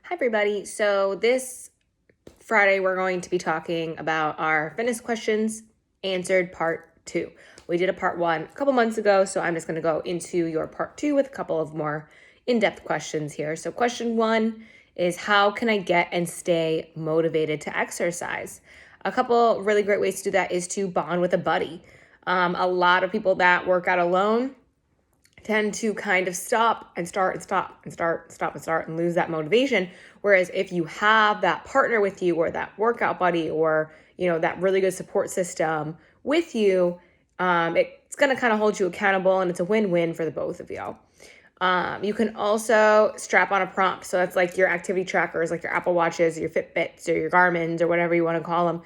Hi, everybody. So this Friday, we're going to be talking about our fitness questions answered part 2. We did a part 1 a couple months ago, so I'm just going to go into your part 2 with a couple of more in-depth questions here. So question 1 is, how can I get and stay motivated to exercise? A couple really great ways to do that is to bond with a buddy. A lot of people that work out alone tend to kind of stop and start and stop and stop and start and lose that motivation. Whereas if you have that partner with you, or that workout buddy, or that really good support system with you, it's going to kind of hold you accountable, and it's a win-win for the both of you. You can also strap on a prompt. So that's like your activity trackers, like your Apple Watches, your Fitbits, or your Garmins, or whatever you want to call them.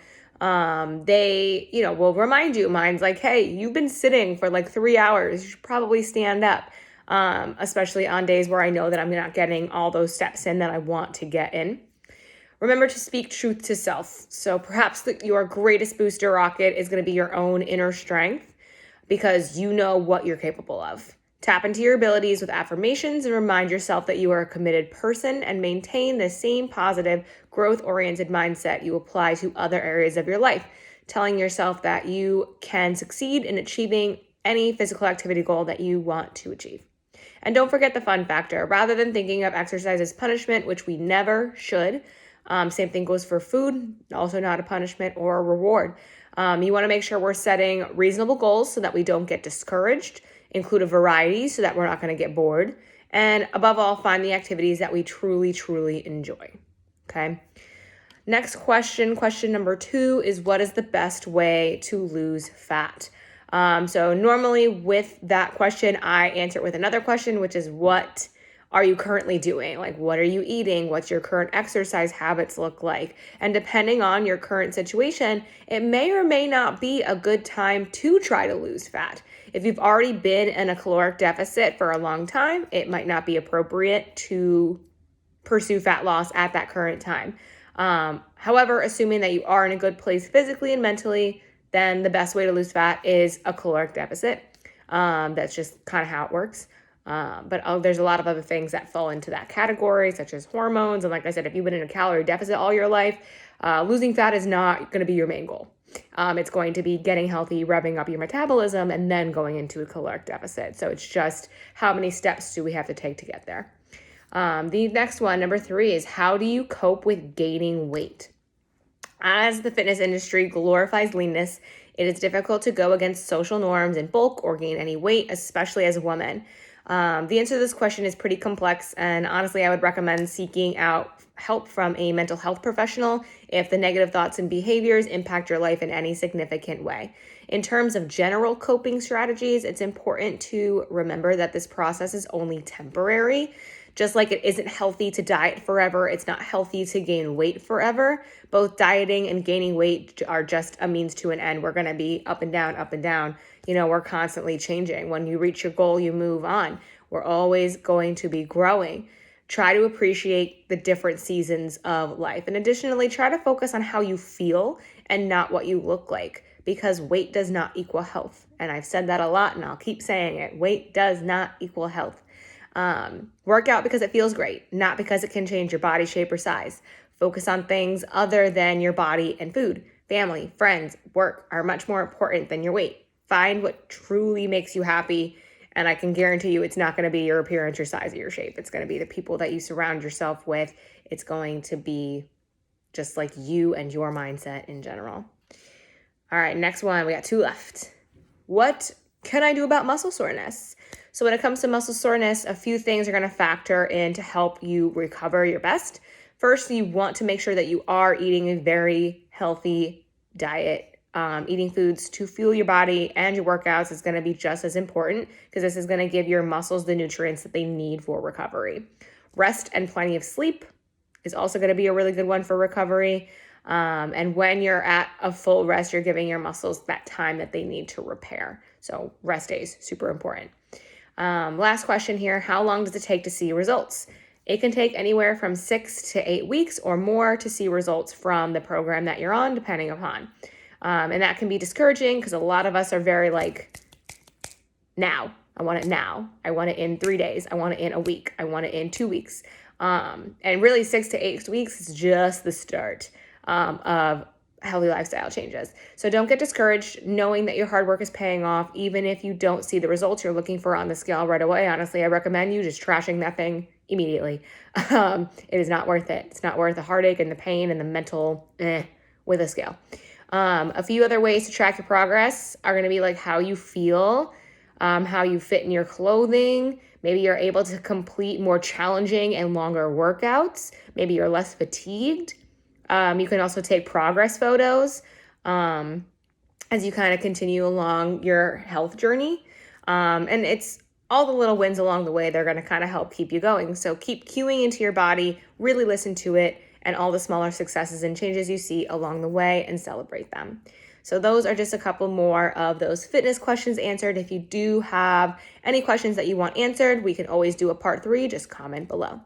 They, will remind you. Mine's like, hey, you've been sitting for like 3 hours. You should probably stand up. Especially on days where I know that I'm not getting all those steps in that I want to get in. Remember to speak truth to self. So perhaps your greatest booster rocket is going to be your own inner strength, because you know what you're capable of. Tap into your abilities with affirmations and remind yourself that you are a committed person, and maintain the same positive, growth-oriented mindset you apply to other areas of your life, telling yourself that you can succeed in achieving any physical activity goal that you want to achieve. And don't forget the fun factor. Rather than thinking of exercise as punishment, which we never should, same thing goes for food, also not a punishment or a reward. You want to make sure we're setting reasonable goals so that we don't get discouraged. Include a variety so that we're not going to get bored. And above all, find the activities that we truly, truly enjoy. Okay. Next question number 2 is, what is the best way to lose fat? So normally with that question, I answer it with another question, which is, what are you currently doing? Like, what are you eating? What's your current exercise habits look like? And depending on your current situation, it may or may not be a good time to try to lose fat. If you've already been in a caloric deficit for a long time, it might not be appropriate to pursue fat loss at that current time. However, assuming that you are in a good place physically and mentally, then the best way to lose fat is a caloric deficit. That's just kind of how it works. But there's a lot of other things that fall into that category, such as hormones. And like I said, if you've been in a calorie deficit all your life, losing fat is not going to be your main goal. It's going to be getting healthy, revving up your metabolism, and then going into a caloric deficit. So it's just, how many steps do we have to take to get there? The next one, number 3, is, how do you cope with gaining weight? As the fitness industry glorifies leanness, it is difficult to go against social norms in bulk or gain any weight, especially as a woman. The answer to this question is pretty complex, and honestly, I would recommend seeking out help from a mental health professional if the negative thoughts and behaviors impact your life in any significant way. In terms of general coping strategies, it's important to remember that this process is only temporary. Just like it isn't healthy to diet forever, it's not healthy to gain weight forever. Both dieting and gaining weight are just a means to an end. We're going to be up and down, up and down. We're constantly changing. When you reach your goal, you move on. We're always going to be growing. Try to appreciate the different seasons of life. And additionally, try to focus on how you feel and not what you look like, because weight does not equal health. And I've said that a lot, and I'll keep saying it. Weight does not equal health. Work out because it feels great, not because it can change your body shape or size. Focus on things other than your body and food. Family, friends, work are much more important than your weight. Find what truly makes you happy, and I can guarantee you it's not going to be your appearance, your size, or your shape. It's going to be the people that you surround yourself with. It's going to be just like you and your mindset in general. All right, next one. We got 2 left. What can I do about muscle soreness? So when it comes to muscle soreness, a few things are going to factor in to help you recover your best. First, you want to make sure that you are eating a very healthy diet. Eating foods to fuel your body and your workouts is going to be just as important, because this is going to give your muscles the nutrients that they need for recovery. Rest and plenty of sleep is also going to be a really good one for recovery. And when you're at a full rest, you're giving your muscles that time that they need to repair. So rest days, super important. Last question here. How long does it take to see results? It can take anywhere from 6 to 8 weeks or more to see results from the program that you're on, depending upon. And that can be discouraging, because a lot of us are very like, now, I want it now. I want it in 3 days. I want it in a week. I want it in 2 weeks. And really 6 to 8 weeks is just the start of healthy lifestyle changes. So don't get discouraged knowing that your hard work is paying off, even if you don't see the results you're looking for on the scale right away. Honestly, I recommend you just trashing that thing immediately. It is not worth it. It's not worth the heartache and the pain and the mental with a scale. A few other ways to track your progress are going to be like how you feel, how you fit in your clothing. Maybe you're able to complete more challenging and longer workouts. Maybe you're less fatigued. You can also take progress photos as you kind of continue along your health journey. And it's all the little wins along the way. They're going to kind of help keep you going. So keep cueing into your body, really listen to it, and all the smaller successes and changes you see along the way, and celebrate them. So those are just a couple more of those fitness questions answered. If you do have any questions that you want answered, we can always do a part 3. Just comment below.